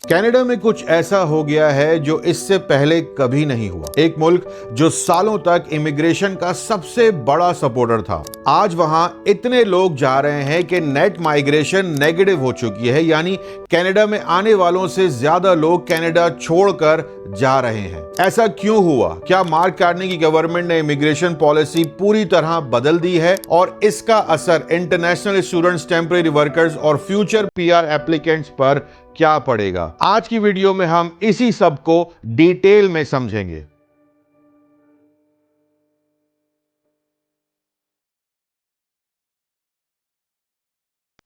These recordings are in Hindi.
कनाडा में कुछ ऐसा हो गया है जो इससे पहले कभी नहीं हुआ। एक मुल्क जो सालों तक इमिग्रेशन का सबसे बड़ा सपोर्टर था, आज वहां इतने लोग जा रहे हैं कि नेट माइग्रेशन नेगेटिव हो चुकी है, यानी कनाडा में आने वालों से ज्यादा लोग कनाडा छोड़कर जा रहे हैं। ऐसा क्यों हुआ? क्या मार्क कार्नी की गवर्नमेंट ने इमिग्रेशन पॉलिसी पूरी तरह बदल दी है और इसका असर इंटरनेशनल स्टूडेंट्स, टेम्परेरी वर्कर्स और फ्यूचर पीआर एप्लीकेंट्स पर क्या पड़ेगा? आज की वीडियो में हम इसी सब को डिटेल में समझेंगे।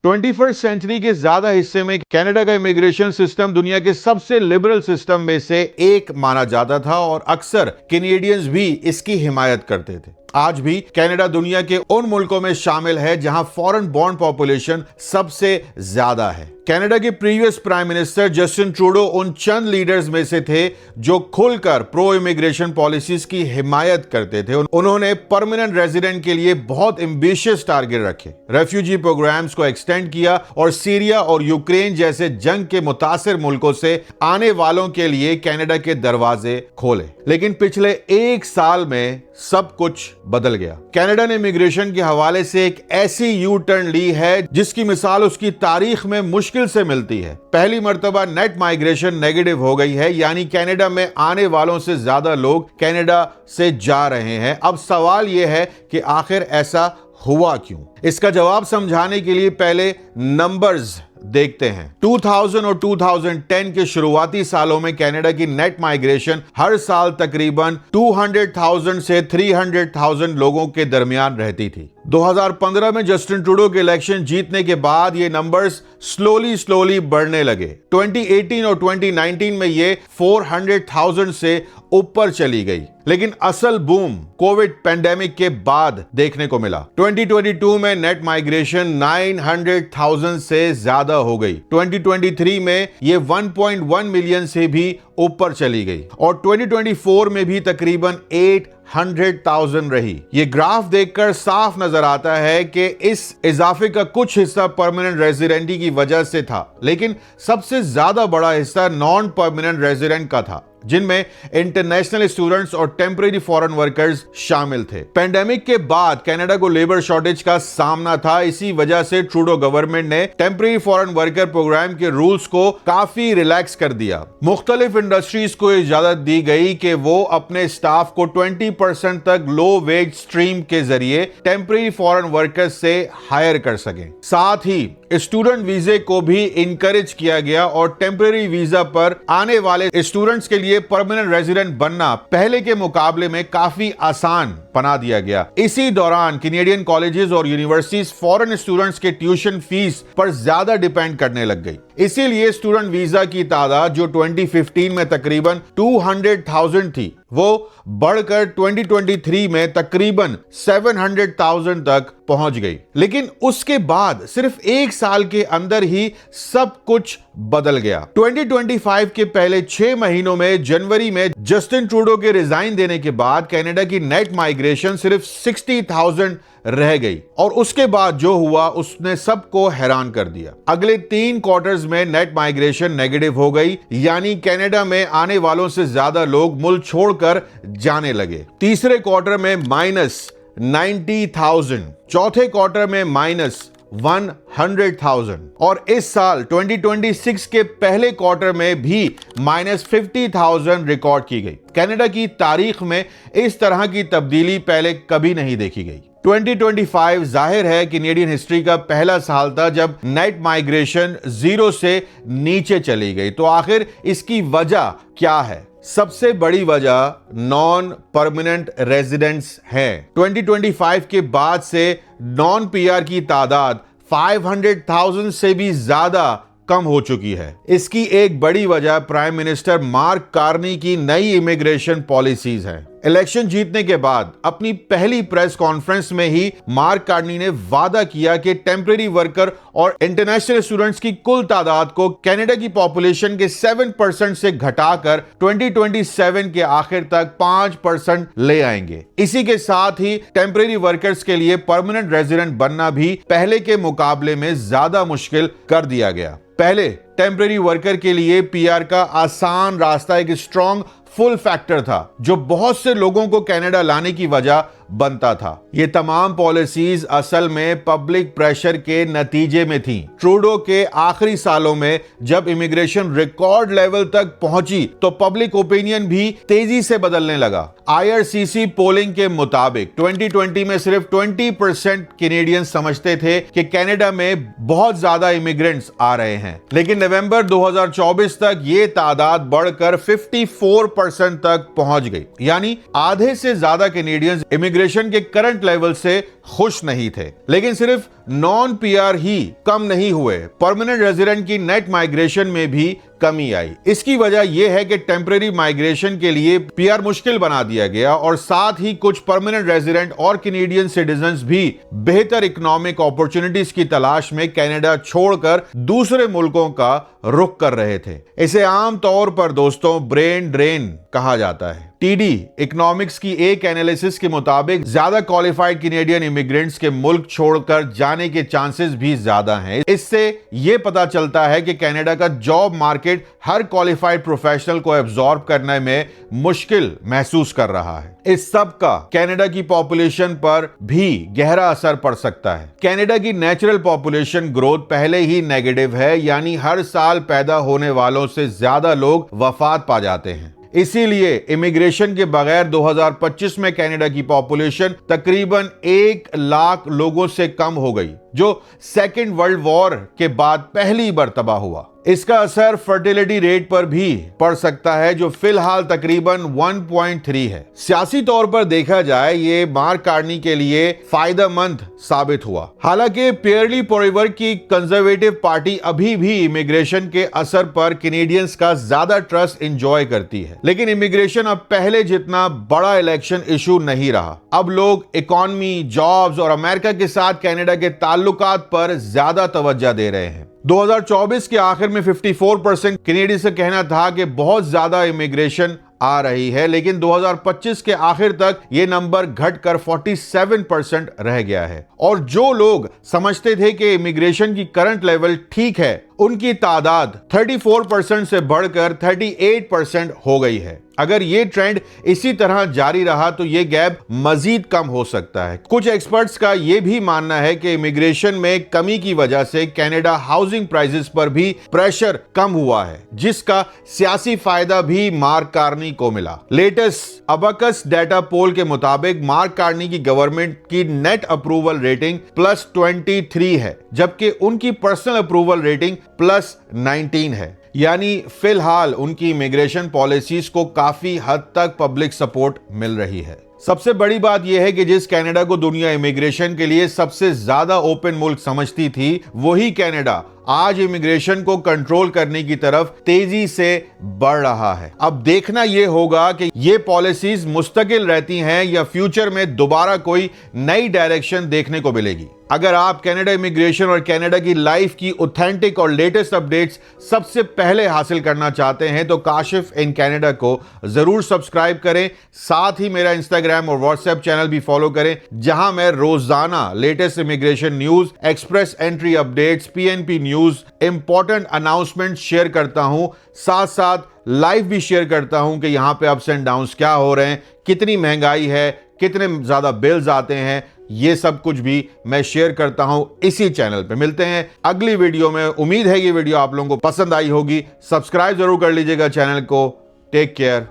ट्वेंटी फर्स्ट सेंचुरी के ज्यादा हिस्से में कनाडा का इमिग्रेशन सिस्टम दुनिया के सबसे लिबरल सिस्टम में से एक माना जाता था और अक्सर कैनेडियंस भी इसकी हिमायत करते थे। आज भी कनाडा दुनिया के उन मुल्कों में शामिल है जहां फॉरेन बॉर्न पॉपुलेशन सबसे ज्यादा है। कनाडा के previous prime minister Justin Trudeau उन चंद लीडर्स में से थे जो खुलकर प्रो इमिग्रेशन पॉलिसीज की हिमायत करते थे। उन्होंने परमानेंट रेजिडेंट के लिए बहुत एम्बिशियस टारगेट रखे, रेफ्यूजी प्रोग्राम्स को एक्सटेंड किया और सीरिया और यूक्रेन जैसे जंग के मुतासिर मुल्कों से आने वालों के लिए कनाडा के दरवाजे खोले। लेकिन पिछले एक साल में सब कुछ बदल गया। कनाडा ने इमिग्रेशन के हवाले से एक ऐसी यू टर्न ली है जिसकी मिसाल उसकी तारीख में मुश्किल से मिलती है। पहली मर्तबा नेट माइग्रेशन नेगेटिव हो गई है, यानी कनाडा में आने वालों से ज्यादा लोग कनाडा से जा रहे हैं। अब सवाल यह है कि आखिर ऐसा हुआ क्यों? इसका जवाब समझाने के लिए पहले नंबर्स देखते हैं। 2000 और 2010 के शुरुआती सालों में कनाडा की नेट माइग्रेशन हर साल तकरीबन 200,000 से 300,000 लोगों के दरमियान रहती थी। 2015 में जस्टिन ट्रूडो के इलेक्शन जीतने के बाद ये नंबर्स स्लोली बढ़ने लगे। 2018 और 2019 में ये 400,000 से ऊपर चली गई, लेकिन असल बूम कोविड पेंडेमिक के बाद देखने को मिला। 2022 में नेट माइग्रेशन 900,000 से ज्यादा हो गई। 2023 में ये 1.1 मिलियन से भी ऊपर चली गई और 2024 में भी तकरीबन 800,000 रही। ये ग्राफ देखकर साफ नजर आता है कि इस इजाफे का कुछ हिस्सा परमानेंट रेजिडेंटी की वजह से था, लेकिन सबसे ज्यादा बड़ा हिस्सा नॉन परमानेंट रेजिडेंट का था, जिनमें इंटरनेशनल स्टूडेंट्स और टेम्परेरी फॉरेन वर्कर्स शामिल थे। पेंडेमिक के बाद कनाडा को लेबर शॉर्टेज का सामना था। इसी वजह से ट्रूडो गवर्नमेंट ने टेम्परेरी फॉरेन वर्कर प्रोग्राम के रूल्स को काफी रिलैक्स कर दिया। मुख्तलिफ इंडस्ट्रीज को इजाजत दी गई कि वो अपने स्टाफ को 20% तक लो वेज स्ट्रीम के जरिए टेम्परेरी फॉरेन वर्कर्स से हायर कर सकें। साथ ही स्टूडेंट वीजे को भी इंकरेज किया गया और टेम्परेरी वीजा पर आने वाले स्टूडेंट्स के लिए परमानेंट रेजिडेंट बनना पहले के मुकाबले में काफी आसान बना दिया गया। इसी दौरान कैनेडियन कॉलेजेस और यूनिवर्सिटीज फॉरेन स्टूडेंट्स के ट्यूशन फीस पर ज्यादा डिपेंड करने लग गई। इसीलिए स्टूडेंट वीजा की तादाद जो 2015 में तकरीबन 200,000 थी, वो बढ़कर 2023 में तकरीबन 700,000 तक पहुंच गई। लेकिन उसके बाद सिर्फ एक साल के अंदर ही सब कुछ बदल गया। 2025 के पहले 6 महीनों में जनवरी में जस्टिन ट्रूडो के रिजाइन देने के बाद कनाडा की नेट माइग्रेशन सिर्फ 60,000 रह गई और उसके बाद जो हुआ उसने सबको हैरान कर दिया। अगले 3 क्वार्टर्स में नेट माइग्रेशन नेगेटिव हो गई, यानी कनाडा में आने वालों से ज्यादा लोग मुल्क छोड़कर जाने लगे। तीसरे क्वार्टर में -90,000, चौथे क्वार्टर में -100,000 और इस साल 2026 के पहले क्वार्टर में भी -50,000 रिकॉर्ड की गई। कनाडा की तारीख में इस तरह की तब्दीली पहले कभी नहीं देखी गई। 2025 जाहिर है कैनेडियन हिस्ट्री का पहला साल था जब नेट माइग्रेशन 0 से नीचे चली गई। तो आखिर इसकी वजह क्या है? सबसे बड़ी वजह नॉन परमानेंट रेजिडेंट्स हैं। 2025 के बाद से नॉन पीआर की तादाद 500,000 से भी ज्यादा कम हो चुकी है। इसकी एक बड़ी वजह प्राइम मिनिस्टर मार्क कार्नी की नई इमिग्रेशन पॉलिसीज हैं। इलेक्शन जीतने के बाद अपनी पहली प्रेस कॉन्फ्रेंस में ही मार्क कार्नी ने वादा किया कि टेम्परेरी वर्कर और इंटरनेशनल स्टूडेंट्स की कुल तादाद को कनाडा की पॉपुलेशन के 7% से घटाकर 2027 के आखिर तक 5% ले आएंगे। इसी के साथ ही टेम्परेरी वर्कर्स के लिए परमानेंट रेजिडेंट बनना भी पहले के मुकाबले में ज्यादा मुश्किल कर दिया गया। पहले टेम्परेरी वर्कर के लिए पीआर का आसान रास्ता एक स्ट्रॉन्ग फुल फैक्टर था जो बहुत से लोगों को कनाडा लाने की वजह बनता था। ये तमाम पॉलिसीज असल में पब्लिक प्रेशर के नतीजे में थी। ट्रूडो के आखिरी सालों में जब इमिग्रेशन रिकॉर्ड लेवल तक पहुंची तो पब्लिक ओपिनियन भी तेजी से बदलने लगा। आईआरसीसी पोलिंग के मुताबिक 2020 में सिर्फ 20% कैनेडियंस समझते थे कि कनाडा में बहुत ज्यादा इमिग्रेंट्स आ रहे हैं, लेकिन नवंबर 2024 तक ये तादाद बढ़कर 54% तक पहुंच गई। यानी आधे से ज्यादा कैनेडियंस इमिग्रेशन के करंट लेवल से खुश नहीं थे। लेकिन सिर्फ नॉन पीआर ही कम नहीं हुए, परमानेंट रेजिडेंट की नेट माइग्रेशन में भी कमी आई। इसकी वजह यह है कि टेम्परेरी माइग्रेशन के लिए पीआर मुश्किल बना दिया गया और साथ ही कुछ परमानेंट रेजिडेंट और कैनेडियन सिटीजन्स भी बेहतर इकोनॉमिक अपॉर्चुनिटीज की तलाश में कनाडा छोड़कर दूसरे मुल्कों का रुख कर रहे थे। इसे आम तौर पर दोस्तों ब्रेन ड्रेन कहा जाता है। टीडी इकोनॉमिक्स की एक एनालिसिस के मुताबिक ज्यादा क्वालिफाइड कैनेडियन इमिग्रेंट्स के मुल्क छोड़कर जाने के चांसेस भी ज्यादा हैं। इससे यह पता चलता है कि कनाडा का जॉब मार्केट हर क्वालिफाइड प्रोफेशनल को एब्जॉर्ब करने में मुश्किल महसूस कर रहा है। इस सब का कनाडा की पॉपुलेशन पर भी गहरा असर पड़ सकता है। कनाडा की नेचुरल पॉपुलेशन ग्रोथ पहले ही नेगेटिव है, यानी हर साल पैदा होने वालों से ज्यादा लोग वफात पा जाते हैं। इसीलिए इमिग्रेशन के बगैर 2025 में कनाडा की पॉपुलेशन तकरीबन 1 लाख लोगों से कम हो गई, जो सेकेंड वर्ल्ड वॉर के बाद पहली मर्तबा हुआ। इसका असर फर्टिलिटी रेट पर भी पड़ सकता है, जो फिलहाल तकरीबन 1.3 है। सियासी तौर पर देखा जाए ये मार्क कार्नी के लिए फायदेमंद साबित हुआ। हालांकि पियरली पोलिवर की कंजर्वेटिव पार्टी अभी भी इमिग्रेशन के असर पर कैनेडियंस का ज्यादा ट्रस्ट एंजॉय करती है, लेकिन इमिग्रेशन अब पहले जितना बड़ा इलेक्शन इशू नहीं रहा। अब लोग इकोनॉमी, जॉब्स और अमेरिका के साथ कनाडा के ताल्लुकात पर ज्यादा तवज्जो दे रहे हैं। 2024 के आखिर में 54% कैनेडियंस से कहना था कि बहुत ज्यादा इमिग्रेशन आ रही है, लेकिन 2025 के आखिर तक यह नंबर घटकर 47% रह गया है। और जो लोग समझते थे कि इमिग्रेशन की करंट लेवल ठीक है, उनकी तादाद 34% से बढ़कर 38% हो गई है। अगर ये ट्रेंड इसी तरह जारी रहा तो ये गैप मजीद कम हो सकता है। कुछ एक्सपर्ट्स का ये भी मानना है कि इमिग्रेशन में कमी की वजह से कनाडा हाउसिंग प्राइसेस पर भी प्रेशर कम हुआ है, जिसका सियासी फायदा भी मार्क कार्नी को मिला। लेटेस्ट अबकस डेटा पोल के मुताबिक मार्क कार्नी की गवर्नमेंट की नेट अप्रूवल रेटिंग +23 है, जबकि उनकी पर्सनल अप्रूवल रेटिंग +19 है। यानी फिलहाल उनकी इमिग्रेशन पॉलिसीज को काफी हद तक पब्लिक सपोर्ट मिल रही है। सबसे बड़ी बात यह है कि जिस कनाडा को दुनिया इमिग्रेशन के लिए सबसे ज्यादा ओपन मुल्क समझती थी, वही कनाडा आज इमिग्रेशन को कंट्रोल करने की तरफ तेजी से बढ़ रहा है। अब देखना यह होगा कि ये पॉलिसीज मुस्तकिल रहती हैं या फ्यूचर में दोबारा कोई नई डायरेक्शन देखने को मिलेगी। अगर आप कनाडा इमिग्रेशन और कनाडा की लाइफ की ऑथेंटिक और लेटेस्ट अपडेट्स सबसे पहले हासिल करना चाहते हैं तो काशिफ इन कनाडा को जरूर सब्सक्राइब करें। साथ ही मेरा इंस्टाग्राम और व्हाट्सएप चैनल भी फॉलो करें, जहां मैं रोजाना latest immigration news, express entry updates, PNP news, important announcement share करता हूं। साथ साथ लाइव भी शेयर करता हूं कि यहां पे अप्स एंड डाउन्स क्या हो रहे हैं, कितनी महंगाई है, कितने ज्यादा बिल्स आते हैं, ये सब कुछ भी मैं शेयर करता हूं इसी चैनल पे। मिलते हैं अगली वीडियो में। उम्मीद है ये वीडियो आप लोगों को पसंद आई होगी। सब्सक्राइब जरूर कर लीजिएगा चैनल को। Take care.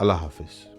अल्लाह हाफिज।